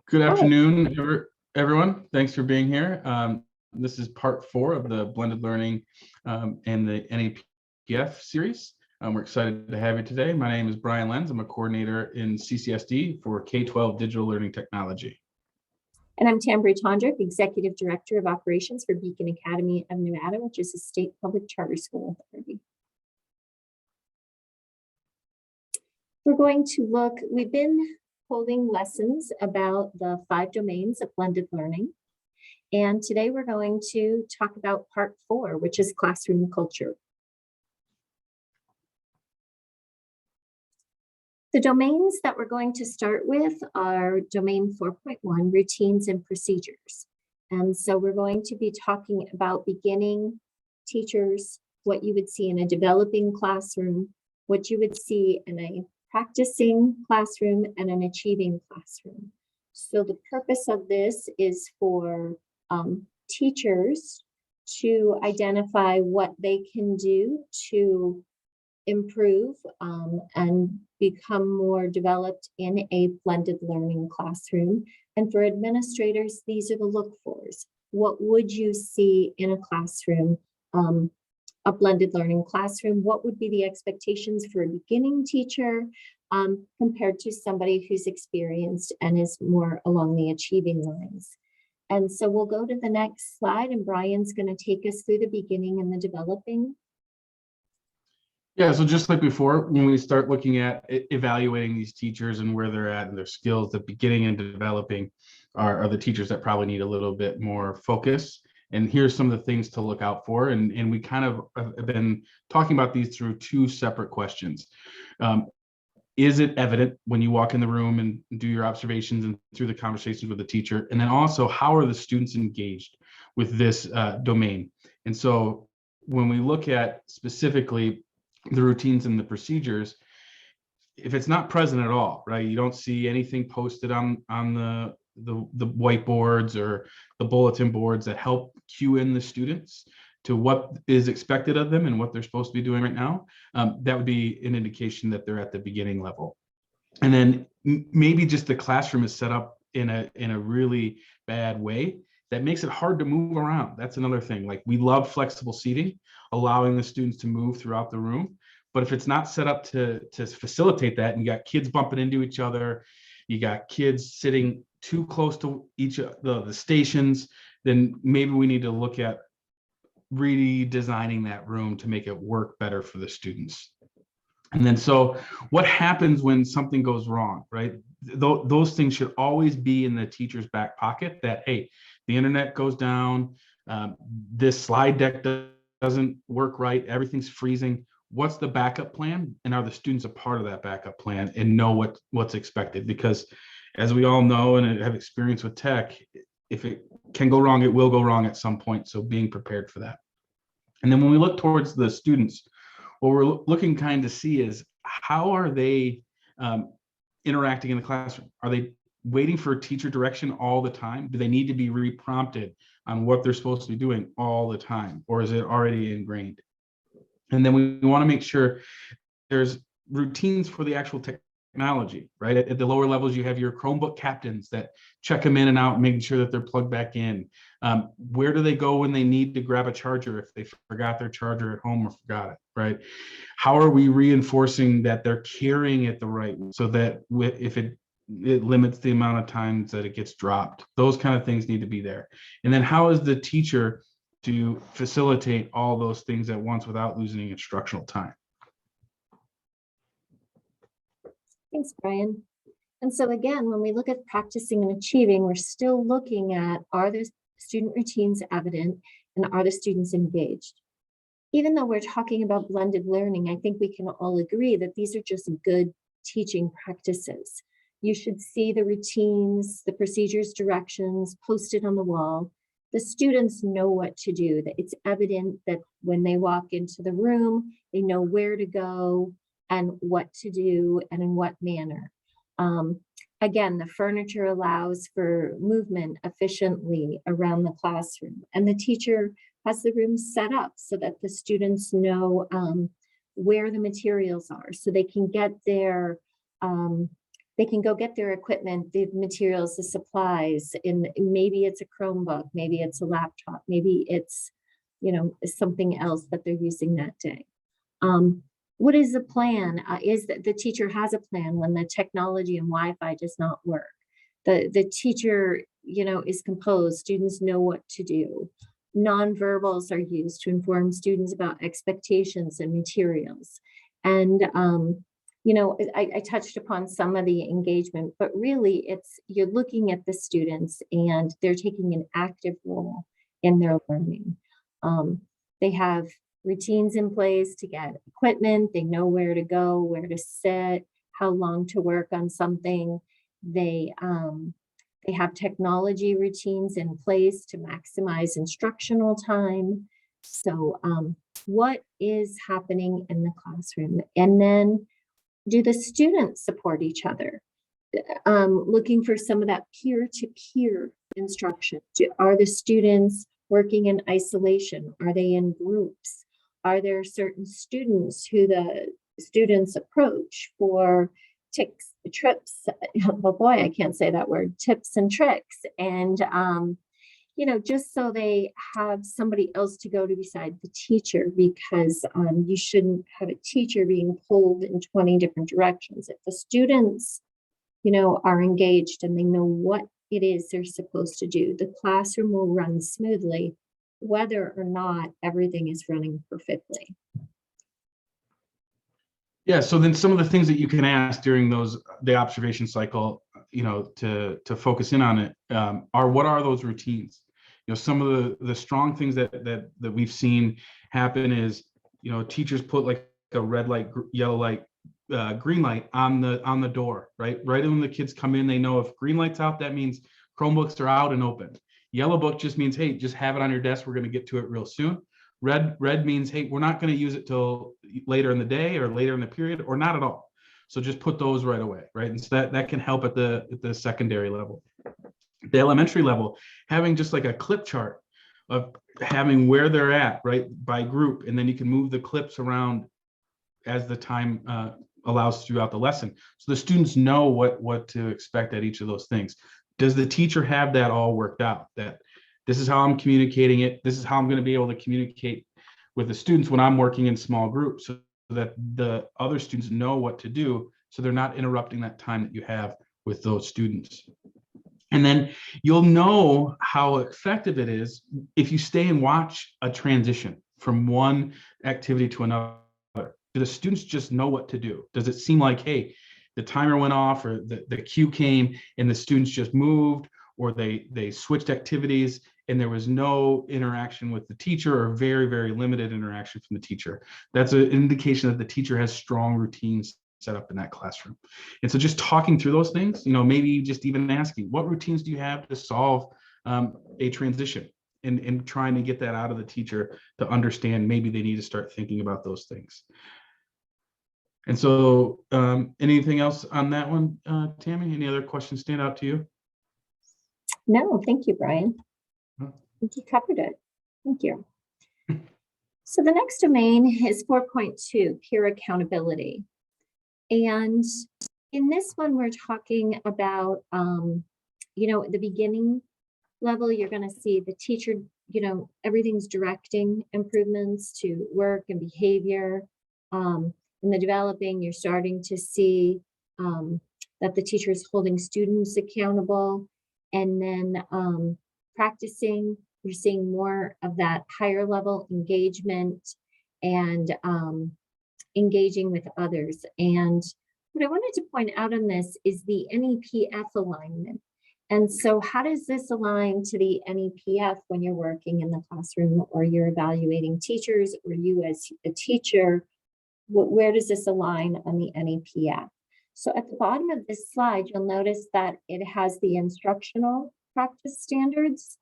Good Hi. afternoon, everyone. Thanks for being here. This is part 4 of the blended learning and the NEPF series. We're excited to have you today. My name is Brian Lenz. I'm a coordinator in CCSD for K-12 digital learning technology. And I'm Tambri Tondrick, Executive Director of Operations for Beacon Academy of Nevada, which is a state public charter school authority. We're going to look, we've been holding lessons about the 5 domains of blended learning. And today we're going to talk about part 4, which is classroom culture. The domains that we're going to start with are domain 4.1, routines and procedures. And so we're going to be talking about beginning teachers, what you would see in a developing classroom, what you would see in a practicing classroom, and an achieving classroom. So the purpose of this is for teachers to identify what they can do to improve and become more developed in a blended learning classroom. And for administrators, these are the look-fors. What would you see in a classroom, a blended learning classroom? What would be the expectations for a beginning teacher compared to somebody who's experienced and is more along the achieving lines? And so we'll go to the next slide, and Brian's going to take us through the beginning and the developing. Yeah, so just like before, when we start looking at evaluating these teachers and where they're at and their skills, the beginning and developing are the teachers that probably need a little bit more focus. And here's some of the things to look out for. And we kind of have been talking about these through 2 separate questions. Is it evident when you walk in the room and do your observations and through the conversations with the teacher? And then also, how are the students engaged with this domain? And so when we look at specifically the routines and the procedures, if it's not present at all, right, you don't see anything posted on the whiteboards or the bulletin boards that help cue in the students to what is expected of them and what they're supposed to be doing right now, that would be an indication that they're at the beginning level. And then maybe just the classroom is set up in a really bad way that makes it hard to move around. That's another thing. Like, we love flexible seating, allowing the students to move throughout the room. But if it's not set up to facilitate that, and you got kids bumping into each other, you got kids sitting too close to each of the stations, then maybe we need to look at redesigning that room to make it work better for the students. And then, so what happens when something goes wrong, right? Those things should always be in the teacher's back pocket, that, hey, the internet goes down, this slide deck doesn't work right, everything's freezing. What's the backup plan? And are the students a part of that backup plan and know what's expected? Because as we all know and have experience with tech, if it can go wrong, it will go wrong at some point. So being prepared for that. And then when we look towards the students, what we're looking kind of see is, how are they interacting in the classroom? Are they waiting for teacher direction all the time? Do they need to be re-prompted on what they're supposed to be doing all the time? Or is it already ingrained? And then we want to make sure there's routines for the actual technology, right? At the lower levels, you have your Chromebook captains that check them in and out, making sure that they're plugged back in. Where do they go when they need to grab a charger if they forgot their charger at home or forgot it, right? How are we reinforcing that they're carrying it the right way, so that if it limits the amount of times that it gets dropped? Those kind of things need to be there. And then how is the teacher to facilitate all those things at once without losing instructional time? Thanks, Brian. And so again, when we look at practicing and achieving, we're still looking at, are the student routines evident and are the students engaged? Even though we're talking about blended learning, I think we can all agree that these are just good teaching practices. You should see the routines, the procedures, directions posted on the wall. The students know what to do, that it's evident that when they walk into the room, they know where to go and what to do and in what manner. Again, the furniture allows for movement efficiently around the classroom, and the teacher has the room set up so that the students know where the materials are, so they can get their they can go get their equipment, the materials, the supplies, and maybe it's a Chromebook, maybe it's a laptop, maybe it's, something else that they're using that day. What is the plan? Is that the teacher has a plan when the technology and Wi-Fi does not work? The teacher, is composed. Students know what to do. Nonverbals are used to inform students about expectations and materials. And, I touched upon some of the engagement, but really you're looking at the students and they're taking an active role in their learning. They have routines in place to get equipment. They know where to go, where to sit, how long to work on something. They have technology routines in place to maximize instructional time. So what is happening in the classroom? And then do the students support each other? Looking for some of that peer-to-peer instruction. Are the students working in isolation? Are they in groups? Are there certain students who the students approach for trips? Oh boy, I can't say that word, tips and tricks. And, just so they have somebody else to go to beside the teacher, because you shouldn't have a teacher being pulled in 20 different directions. If the students, are engaged and they know what it is they're supposed to do, the classroom will run smoothly, whether or not everything is running perfectly. Yeah, so then some of the things that you can ask during the observation cycle, to focus in on it, are what are those routines? Some of the strong things that we've seen happen is, teachers put like a red light, yellow light, green light on the door, right when the kids come in. They know if green light's out, that means Chromebooks are out and open. Yellow book just means, hey, just have it on your desk, we're going to get to it real soon. Red means, hey, we're not going to use it till later in the day or later in the period, or not at all. So just put those right away, right? And so that can help at the secondary level. The elementary level, having just like a clip chart of having where they're at, right, by group, and then you can move the clips around as the time allows throughout the lesson, so the students know what to expect at each of those things. Does the teacher have that all worked out? That this is how I'm communicating it. This is how I'm going to be able to communicate with the students when I'm working in small groups, so that the other students know what to do, so they're not interrupting that time that you have with those students. And then you'll know how effective it is if you stay and watch a transition from one activity to another. Do the students just know what to do? Does it seem like, hey, the timer went off, or the cue came and the students just moved, or they switched activities and there was no interaction with the teacher, or very, very limited interaction from the teacher? That's an indication that the teacher has strong routines set up in that classroom. And so just talking through those things, maybe just even asking, what routines do you have to solve a transition, and trying to get that out of the teacher to understand maybe they need to start thinking about those things. And so anything else on that one, Tammy? Any other questions stand out to you? No, thank you, Brian. I think you covered it. Thank you. So the next domain is 4.2, peer accountability. And in this one, we're talking about, at the beginning level, you're going to see the teacher, everything's directing improvements to work and behavior. In the developing, you're starting to see that the teacher is holding students accountable. And then practicing, you're seeing more of that higher level engagement and engaging with others. And what I wanted to point out on this is the NEPF alignment. And so how does this align to the NEPF when you're working in the classroom, or you're evaluating teachers, or you as a teacher? Where does this align on the NEPF? So at the bottom of this slide, you'll notice that it has the instructional practice standards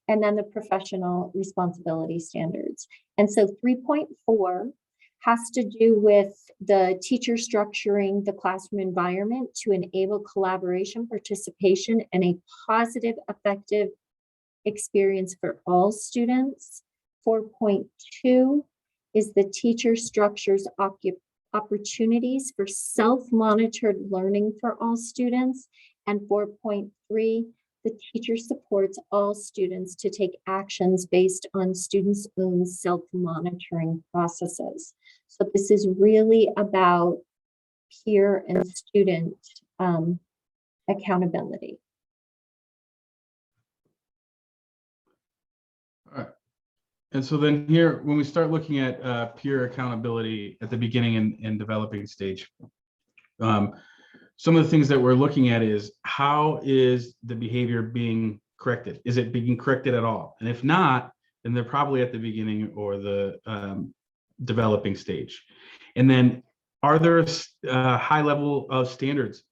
and then the professional responsibility standards. And so 3.4 has to do with the teacher structuring the classroom environment to enable collaboration, participation, and a positive, effective experience for all students. 4.2 is the teacher structures opportunities for self-monitored learning for all students. And 4.3, the teacher supports all students to take actions based on students' own self-monitoring processes. So this is really about peer and student accountability. All right. And so then here, when we start looking at peer accountability at the beginning and developing stage, some of the things that we're looking at is, how is the behavior being corrected? Is it being corrected at all? And if not, then they're probably at the beginning or the developing stage. And then, are there a high level of standards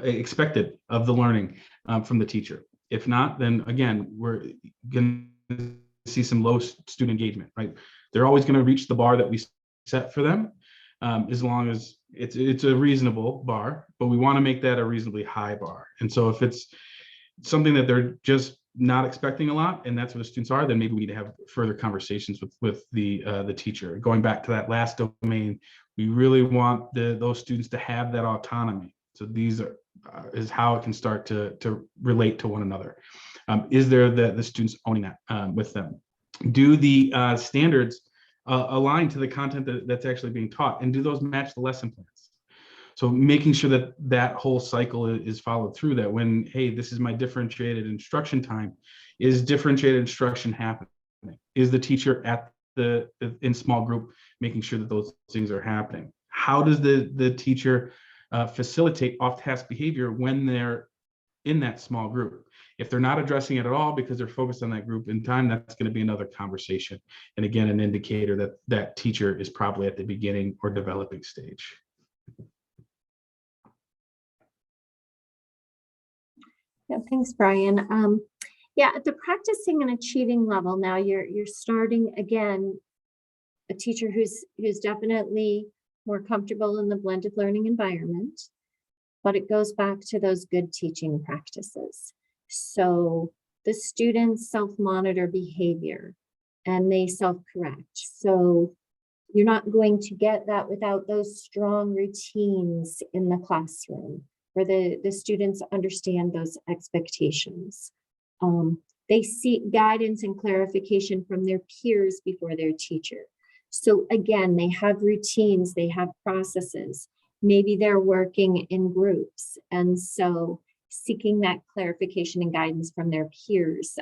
expected of the learning from the teacher? If not, then again, we're going to see some low student engagement, right? They're always going to reach the bar that we set for them, as long as it's a reasonable bar, but we want to make that a reasonably high bar. And so if it's something that they're just not expecting a lot, and that's what the students are, then maybe we need to have further conversations with the teacher. Going back to that last domain, we really want those students to have that autonomy. So these is how it can start to relate to one another. Is there the students owning that with them? Do the standards align to the content that's actually being taught, and do those match the lesson plans? So making sure that that whole cycle is followed through, that when, hey, this is my differentiated instruction time, is differentiated instruction happening? Is the teacher in small group making sure that those things are happening? How does the teacher facilitate off-task behavior when they're in that small group? If they're not addressing it at all because they're focused on that group in time, that's going to be another conversation. And again, an indicator that that teacher is probably at the beginning or developing stage. Yeah, thanks, Brian. Yeah, at the practicing and achieving level, now you're starting again, a teacher who's definitely more comfortable in the blended learning environment, but it goes back to those good teaching practices. So the students self-monitor behavior and they self-correct. So you're not going to get that without those strong routines in the classroom, where the students understand those expectations. They seek guidance and clarification from their peers before their teacher. So again, they have routines, they have processes. Maybe they're working in groups. And so seeking that clarification and guidance from their peers,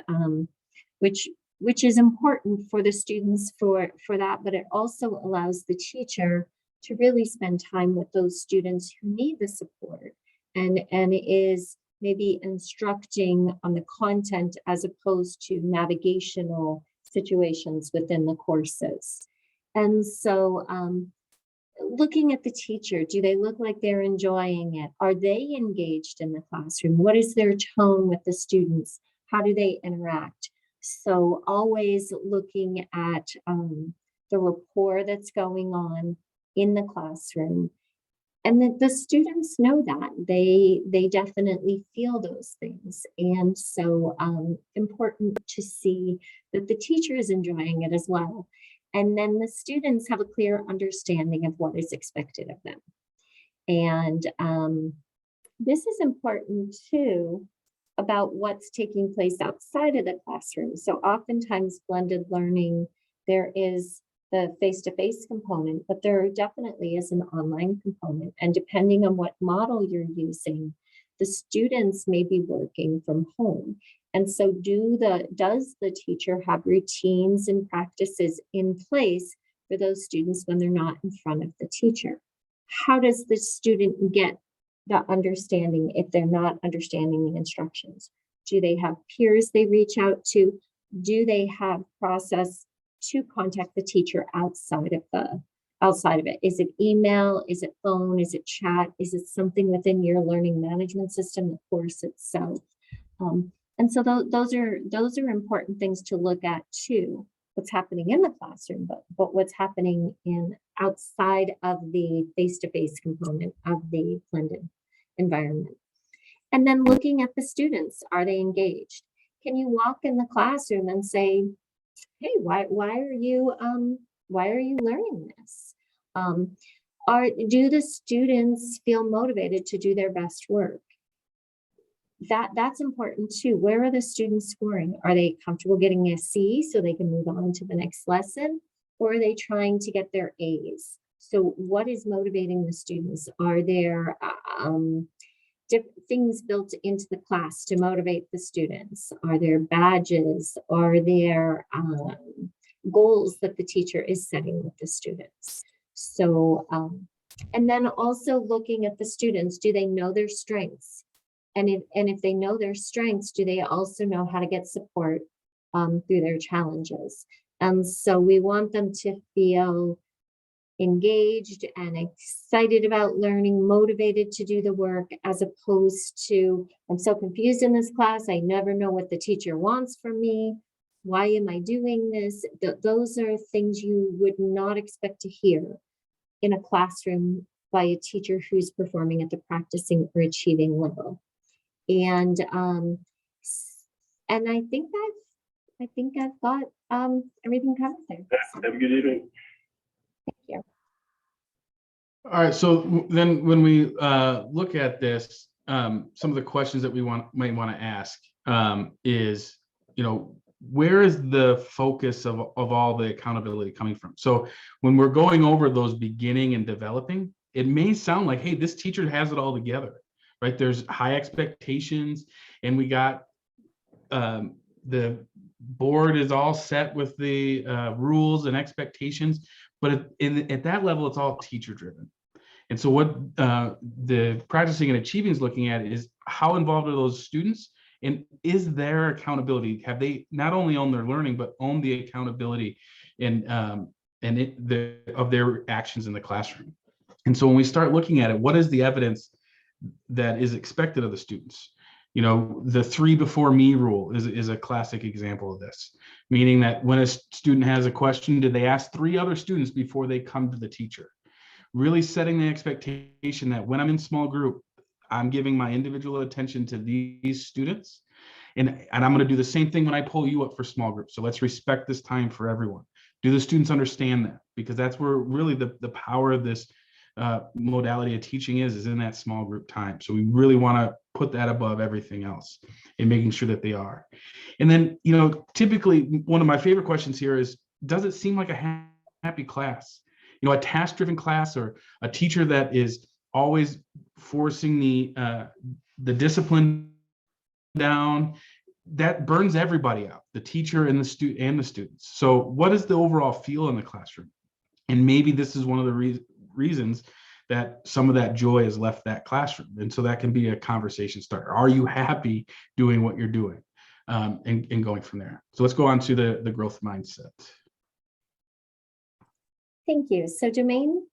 which is important for the students for that, but it also allows the teacher to really spend time with those students who need the support, and is maybe instructing on the content as opposed to navigational situations within the courses. And so looking at the teacher, do they look like they're enjoying it? Are they engaged in the classroom? What is their tone with the students? How do they interact? So always looking at the rapport that's going on in the classroom. And that the students know that they definitely feel those things. And so important to see that the teacher is enjoying it as well. And then the students have a clear understanding of what is expected of them. And this is important too about what's taking place outside of the classroom. So oftentimes blended learning, there is the face-to-face component, but there definitely is an online component. And depending on what model you're using, the students may be working from home. And so does the teacher have routines and practices in place for those students when they're not in front of the teacher? How does the student get the understanding if they're not understanding the instructions? Do they have peers they reach out to? Do they have process to contact the teacher outside of it? Is it email? Is it phone? Is it chat? Is it something within your learning management system, the course itself? And so those are important things to look at too. What's happening in the classroom, but what's happening outside of the face-to-face component of the blended environment. And then looking at the students, are they engaged? Can you walk in the classroom and say, hey, why are you learning this? Do the students feel motivated to do their best work? That's important too. Where are the students scoring? Are they comfortable getting a C so they can move on to the next lesson? Or are they trying to get their A's? So what is motivating the students? Are there different things built into the class to motivate the students? Are there badges? Are there goals that the teacher is setting with the students? So, and then also looking at the students, do they know their strengths? And if they know their strengths, do they also know how to get support through their challenges? And so we want them to feel engaged and excited about learning, motivated to do the work, as opposed to, I'm so confused in this class, I never know what the teacher wants from me. Why am I doing this? Those are things you would not expect to hear in a classroom by a teacher who's performing at the practicing or achieving level. And I think I've got everything covered there. Have a good evening. Thank you. All right, so then when we look at this, some of the questions that we might want to ask is, where is the focus of all the accountability coming from? So when we're going over those beginning and developing, it may sound like, hey, this teacher has it all together, right? There's high expectations, and we got the board is all set with the rules and expectations, but at that level, it's all teacher driven. And so what the practicing and achieving is looking at is how involved are those students, and is their accountability, have they not only owned their learning, but owned the accountability of their actions in the classroom. And so when we start looking at it, what is the evidence that is expected of the students? The 3 before me rule is a classic example of this, meaning that when a student has a question, do they ask 3 other students before they come to the teacher? Really setting the expectation that when I'm in small group, I'm giving my individual attention to these students, and I'm going to do the same thing when I pull you up for small groups. So let's respect this time for everyone. Do the students understand that? Because that's where really the power of this modality of teaching is in that small group time. So we really want to put that above everything else and making sure that they are. And then, typically one of my favorite questions here is, does it seem like a happy class? A task-driven class, or a teacher that is always forcing the discipline down, that burns everybody out, the teacher and the students. So what is the overall feel in the classroom? And maybe this is one of the reasons that some of that joy has left that classroom. And so that can be a conversation starter. Are you happy doing what you're doing? And going from there. So let's go on to the growth mindset. Thank you. So domain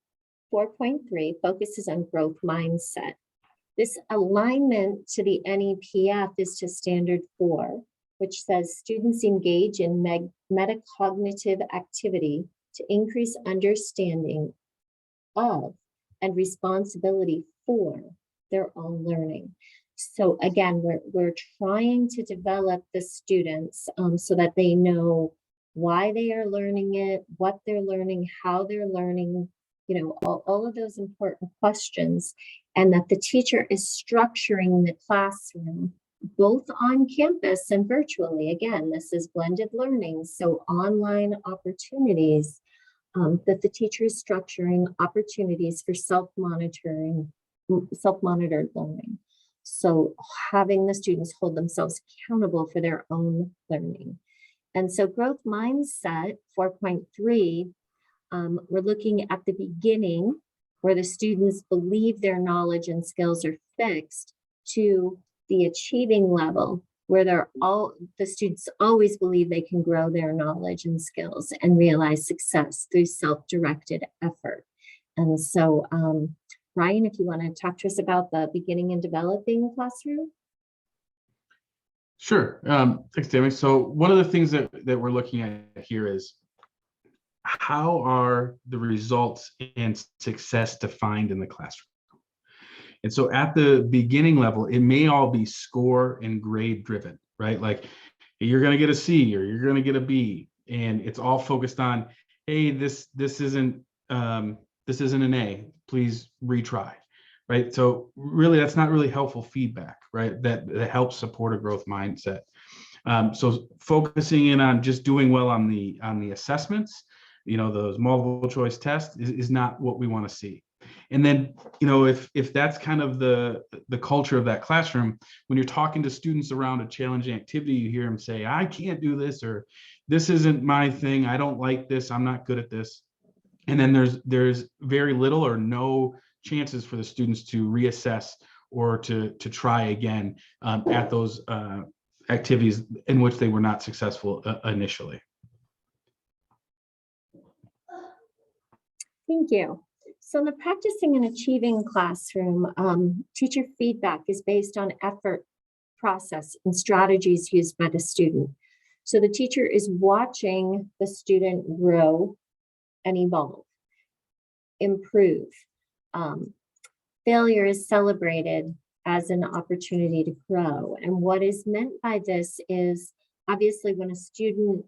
4.3 focuses on growth mindset. This alignment to the NEPF is to standard 4, which says students engage in metacognitive activity to increase understanding of and responsibility for their own learning. So again, we're trying to develop the students so that they know why they are learning it, what they're learning, how they're learning, all of those important questions, and that the teacher is structuring the classroom both on campus and virtually. Again, this is blended learning, so online opportunities, that the teacher is structuring opportunities for self-monitored learning. So having the students hold themselves accountable for their own learning. And so growth mindset 4.3, we're looking at the beginning where the students believe their knowledge and skills are fixed, to the achieving level where the students always believe they can grow their knowledge and skills and realize success through self-directed effort. And so, Ryan, if you want to talk to us about the beginning and developing classroom. Sure. Thanks, Tammy. So one of the things that we're looking at here is, how are the results and success defined in the classroom? And so at the beginning level, it may all be score and grade driven, right? Like, you're going to get a C or you're going to get a B, and it's all focused on, hey, this isn't this isn't an A, please retry, right? So really, that's not really helpful feedback, right? That helps support a growth mindset. So focusing in on just doing well on the assessments, those multiple choice tests is not what we want to see. And then, if that's kind of the culture of that classroom, when you're talking to students around a challenging activity, you hear them say, I can't do this, or this isn't my thing, I don't like this, I'm not good at this. And then there's very little or no chances for the students to reassess or to try again at those activities in which they were not successful initially. Thank you. So in the practicing and achieving classroom, teacher feedback is based on effort, process, and strategies used by the student. So the teacher is watching the student grow and evolve, improve. Failure is celebrated as an opportunity to grow. And what is meant by this is, obviously, when a student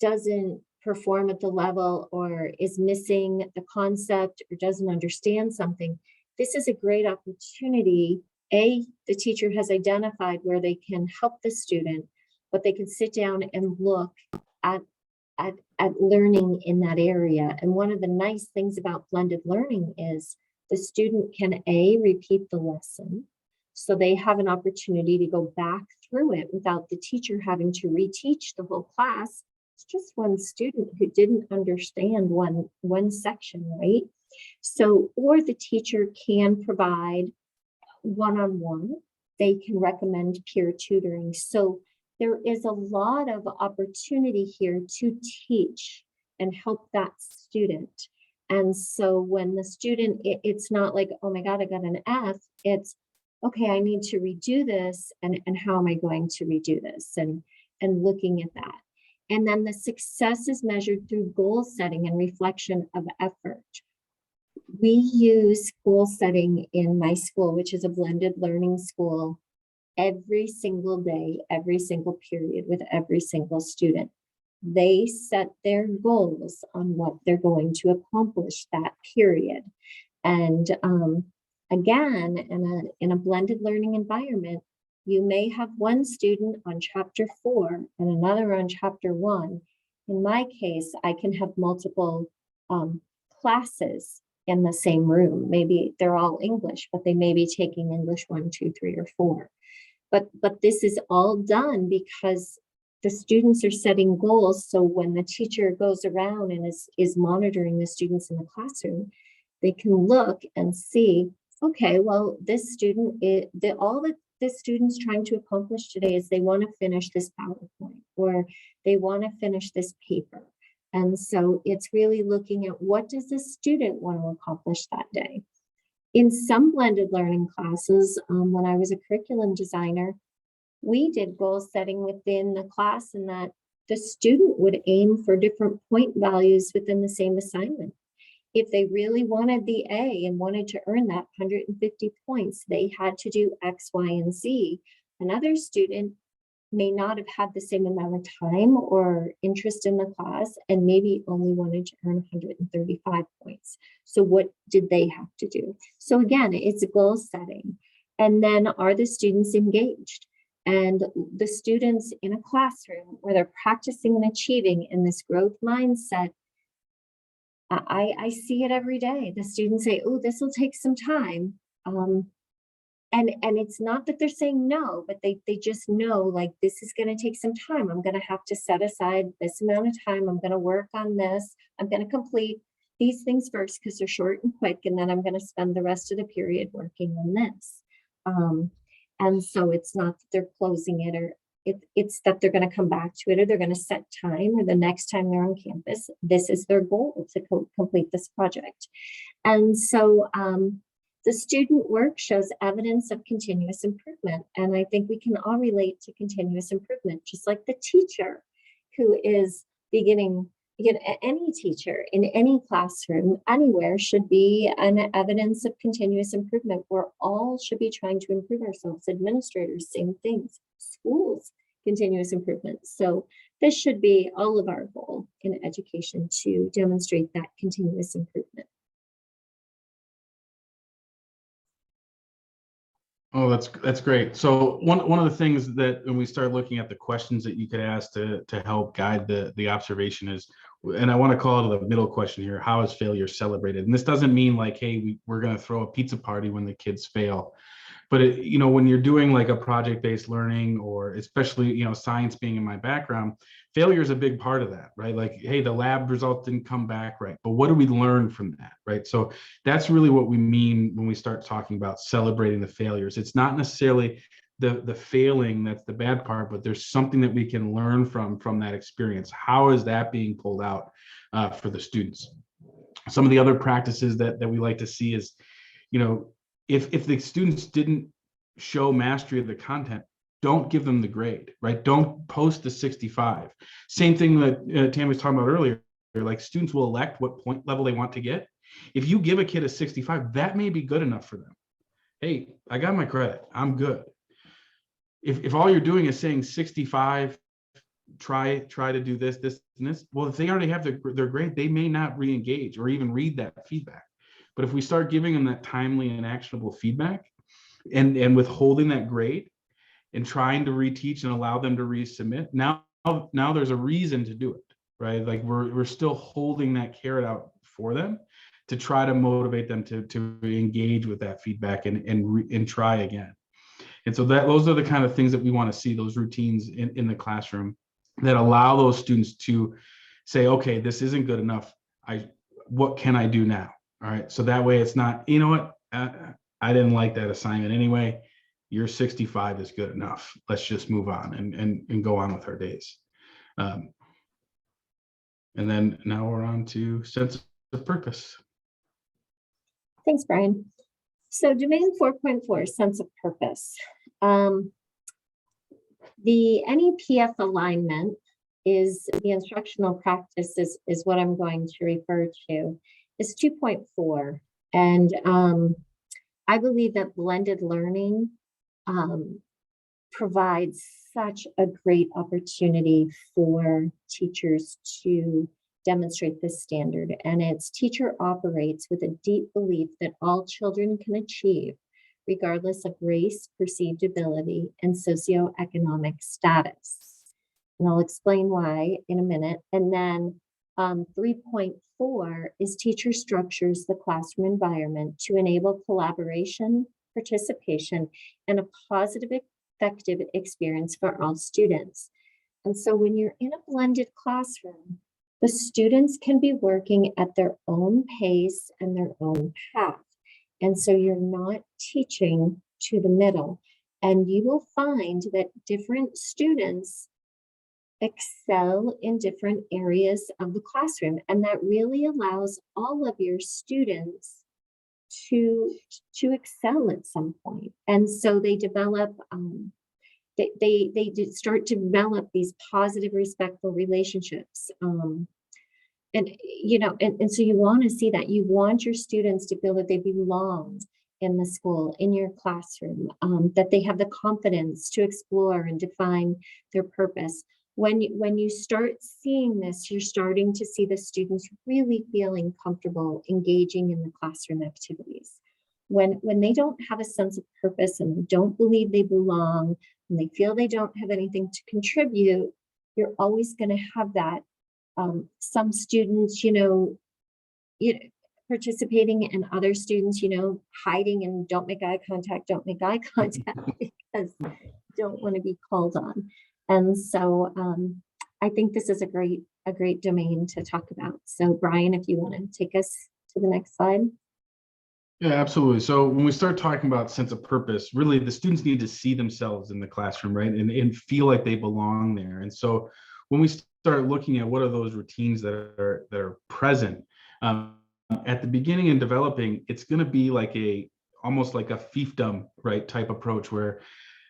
doesn't perform at the level or is missing the concept or doesn't understand something, this is a great opportunity. The teacher has identified where they can help the student, but they can sit down and look at learning in that area. And one of the nice things about blended learning is the student can repeat the lesson. So they have an opportunity to go back through it without the teacher having to reteach the whole class. It's just one student who didn't understand one section, right? So, or the teacher can provide one-on-one. They can recommend peer tutoring. So there is a lot of opportunity here to teach and help that student. And so when the student, it's not like, oh my God, I got an F. It's, okay, I need to redo this. And how am I going to redo this? And looking at that. And then the success is measured through goal setting and reflection of effort. We use goal setting in my school, which is a blended learning school, every single day, every single period with every single student. They set their goals on what they're going to accomplish that period. And again, in a blended learning environment, you may have one student on chapter 4 and another on chapter 1. In my case, I can have multiple classes in the same room. Maybe they're all English, but they may be taking English 1, 2, 3, or 4. But this is all done because the students are setting goals. So when the teacher goes around and is monitoring the students in the classroom, they can look and see, okay, well, this student, all that this student's trying to accomplish today is they want to finish this PowerPoint or they want to finish this paper. And so it's really looking at what does the student want to accomplish that day. In some blended learning classes, when I was a curriculum designer, we did goal setting within the class and that the student would aim for different point values within the same assignment. If they really wanted the A and wanted to earn that 150 points, they had to do X, Y, and Z. Another student may not have had the same amount of time or interest in the class and maybe only wanted to earn 135 points. So what did they have to do? So again, it's goal setting. And then are the students engaged? And the students in a classroom where they're practicing and achieving in this growth mindset, I see it every day. The students say, oh, this will take some time. And it's not that they're saying no, but they just know, like, this is going to take some time. I'm going to have to set aside this amount of time. I'm going to work on this. I'm going to complete these things first because they're short and quick. And then I'm going to spend the rest of the period working on this. And so it's not that they're closing it or it's that they're going to come back to it or they're going to set time or the next time they're on campus, this is their goal to complete this project. And so the student work shows evidence of continuous improvement. And I think we can all relate to continuous improvement, just like the teacher who is beginning, any teacher in any classroom, anywhere should be an evidence of continuous improvement. We're all should be trying to improve ourselves. Administrators, same things. Schools, continuous improvement. So this should be all of our goal in education, to demonstrate that continuous improvement. Oh, that's great. So one of the things that when we start looking at the questions that you could ask to help guide the observation is, and I want to call it the middle question here, how is failure celebrated? And this doesn't mean like, hey, we're going to throw a pizza party when the kids fail. But when you're doing like a project-based learning, or especially, science being in my background, failure is a big part of that, right? Like, hey, the lab results didn't come back right, but what do we learn from that, right? So that's really what we mean when we start talking about celebrating the failures. It's not necessarily the failing that's the bad part, but there's something that we can learn from that experience. How is that being pulled out for the students? Some of the other practices that we like to see is, if the students didn't show mastery of the content, don't give them the grade, right? Don't post the 65. Same thing that Tammy was talking about earlier, like students will elect what point level they want to get. If you give a kid a 65, that may be good enough for them. Hey, I got my credit, I'm good. If all you're doing is saying 65, try to do this, and this, well, if they already have their grade, they may not re-engage or even read that feedback. But if we start giving them that timely and actionable feedback, and withholding that grade and trying to reteach and allow them to resubmit, now there's a reason to do it, right? Like we're still holding that carrot out for them to try to motivate them to engage with that feedback and try again. And so those are the kind of things that we want to see, those routines in the classroom that allow those students to say, okay, this isn't good enough. What can I do now? All right. So that way it's not, you know what, I didn't like that assignment anyway. Your 65 is good enough. Let's just move on and go on with our days. And then now we're on to sense of purpose. Thanks, Brian. So domain 4.4, sense of purpose. The NEPF alignment is the instructional practice is what I'm going to refer to. It's 2.4. And I believe that blended learning provides such a great opportunity for teachers to demonstrate this standard. And its teacher operates with a deep belief that all children can achieve, regardless of race, perceived ability, and socioeconomic status. And I'll explain why in a minute. And then 3.4 is teacher structures the classroom environment to enable collaboration, participation, and a positive, effective experience for all students. And so when you're in a blended classroom, the students can be working at their own pace and their own path. And so you're not teaching to the middle. And you will find that different students excel in different areas of the classroom. And that really allows all of your students to excel at some point. And so they develop, they start to develop these positive, respectful relationships. And so you want to see that. You want your students to feel that they belong in the school, in your classroom, that they have the confidence to explore and define their purpose. When you start seeing this, you're starting to see the students really feeling comfortable engaging in the classroom activities. When they don't have a sense of purpose and they don't believe they belong, and they feel they don't have anything to contribute, you're always going to have that. Some students, participating, and other students, hiding and don't make eye contact because don't want to be called on. And so I think this is a great domain to talk about. So Brian, if you want to take us to the next slide. Yeah, absolutely. So when we start talking about sense of purpose, really the students need to see themselves in the classroom, right? And feel like they belong there. And so when we start looking at what are those routines that are present, at the beginning and developing, it's going to be like almost like a fiefdom, right, type approach where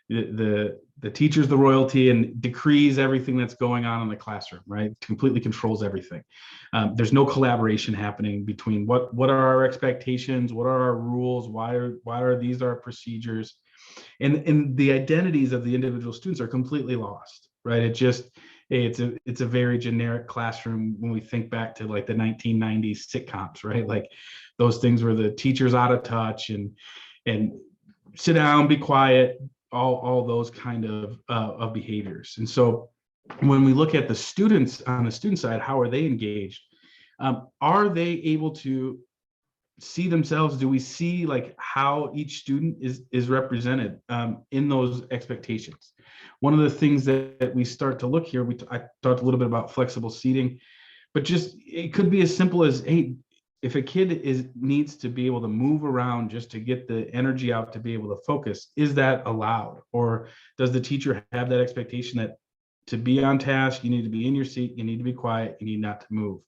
the teacher's the royalty and decrees everything that's going on in the classroom, right? Completely controls everything. There's no collaboration happening between what are our expectations, what are our rules, why are these our procedures, and the identities of the individual students are completely lost, right? hey, it's a very generic classroom when we think back to like the 1990s sitcoms, right? Like those things where the teacher's out of touch and sit down, be quiet, all those kind of behaviors. And so when we look at the students on the student side, how are they engaged? Are they able to see themselves? Do we see like how each student is represented in those expectations? One of the things that we start to look here, I talked a little bit about flexible seating, but just it could be as simple as, hey, if a kid needs to be able to move around just to get the energy out to be able to focus, is that allowed? Or does the teacher have that expectation that to be on task, you need to be in your seat, you need to be quiet, you need not to move?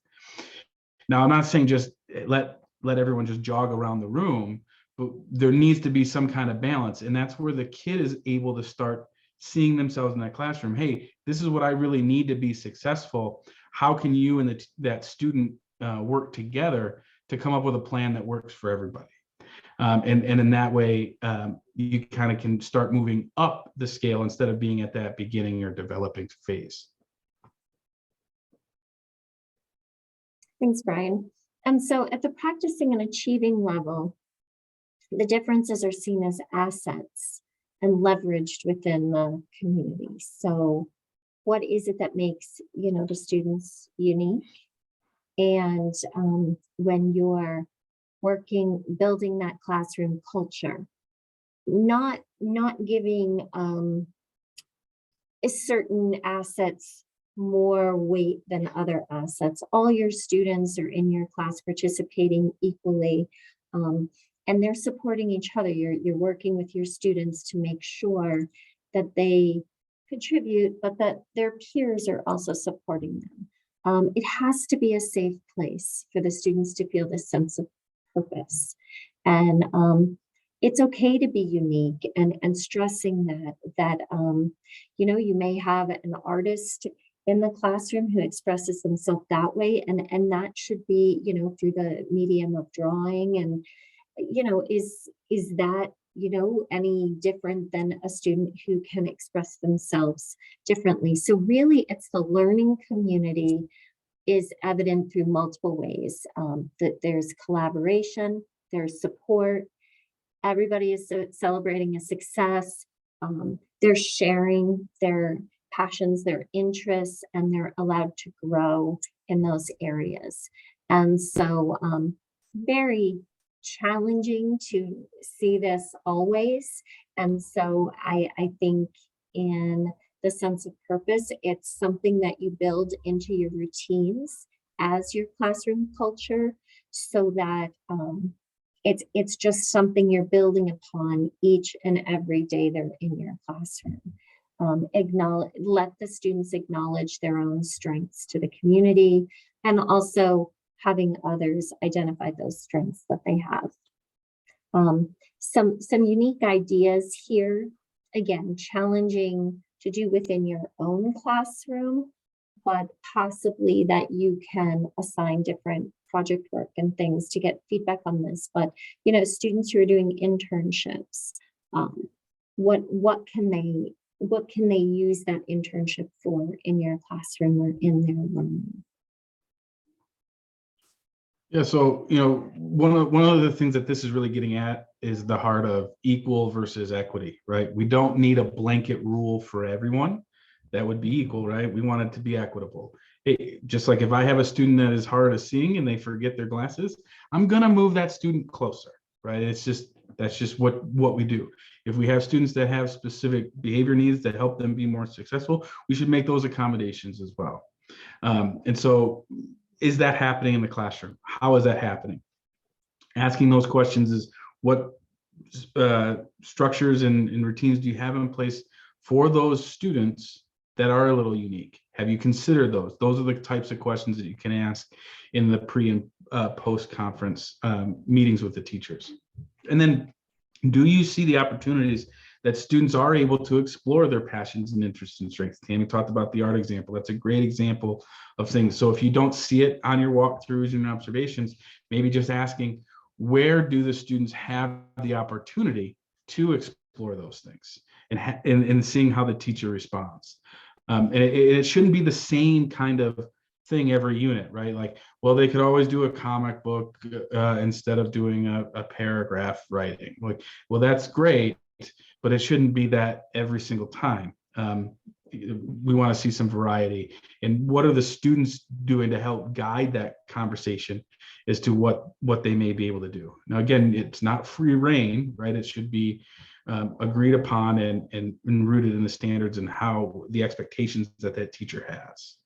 Now, I'm not saying just let everyone just jog around the room, but there needs to be some kind of balance. And that's where the kid is able to start seeing themselves in that classroom. Hey, this is what I really need to be successful. How can you and that student work together to come up with a plan that works for everybody? And in that way, you kind of can start moving up the scale instead of being at that beginning or developing phase. Thanks, Brian. And so at the practicing and achieving level, the differences are seen as assets and leveraged within the community. So what is it that makes, the students unique? And when you're building that classroom culture, not giving certain assets more weight than other assets. All your students are in your class participating equally, and they're supporting each other. You're working with your students to make sure that they contribute, but that their peers are also supporting them. It has to be a safe place for the students to feel this sense of purpose. And it's okay to be unique, and stressing that you may have an artist in the classroom who expresses themselves that way, and that should be through the medium of drawing. And is that any different than a student who can express themselves differently? So really, it's the learning community is evident through multiple ways. That there's collaboration, there's support, everybody is celebrating a success, they're sharing their passions, their interests, and they're allowed to grow in those areas. And so very challenging to see this always. And so I think in the sense of purpose, it's something that you build into your routines as your classroom culture, so that it's just something you're building upon each and every day they're in your classroom. Let the students acknowledge their own strengths to the community, and also having others identify those strengths that they have. Some unique ideas here, again, challenging to do within your own classroom, but possibly that you can assign different project work and things to get feedback on this. But students who are doing internships, what can they use that internship for in your classroom or in their learning? Yeah, so one of the things that this is really getting at is the heart of equal versus equity, right? We don't need a blanket rule for everyone that would be equal, right? We want it to be equitable. Just like if I have a student that is hard of seeing and they forget their glasses, I'm gonna move that student closer, right? That's just what we do. If we have students that have specific behavior needs that help them be more successful, we should make those accommodations as well. And so, is that happening in the classroom? How is that happening? Asking those questions is, what structures and routines do you have in place for those students that are a little unique? Have you considered those? Those are the types of questions that you can ask in the pre and post conference meetings with the teachers. And then, do you see the opportunities that students are able to explore their passions and interests and strengths? Tammy talked about the art example. That's a great example of things. So if you don't see it on your walkthroughs and observations, maybe just asking, where do the students have the opportunity to explore those things, and seeing how the teacher responds. And it shouldn't be the same kind of thing every unit, right? Like, well, they could always do a comic book instead of doing a paragraph writing. Like, well, that's great, but it shouldn't be that every single time. We want to see some variety. And what are the students doing to help guide that conversation as to what they may be able to do? Now, again, it's not free reign, right? It should be agreed upon and rooted in the standards and how the expectations that that teacher has.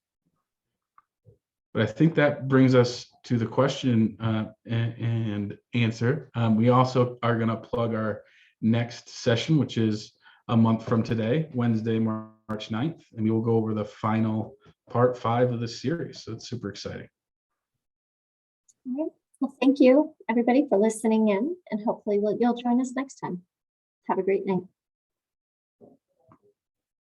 But I think that brings us to the question and answer. We also are going to plug our next session, which is a month from today, Wednesday, March 9th, and we will go over the final part 5 of the series. So it's super exciting. All right. Well, thank you, everybody, for listening in, and hopefully you'll join us next time. Have a great night.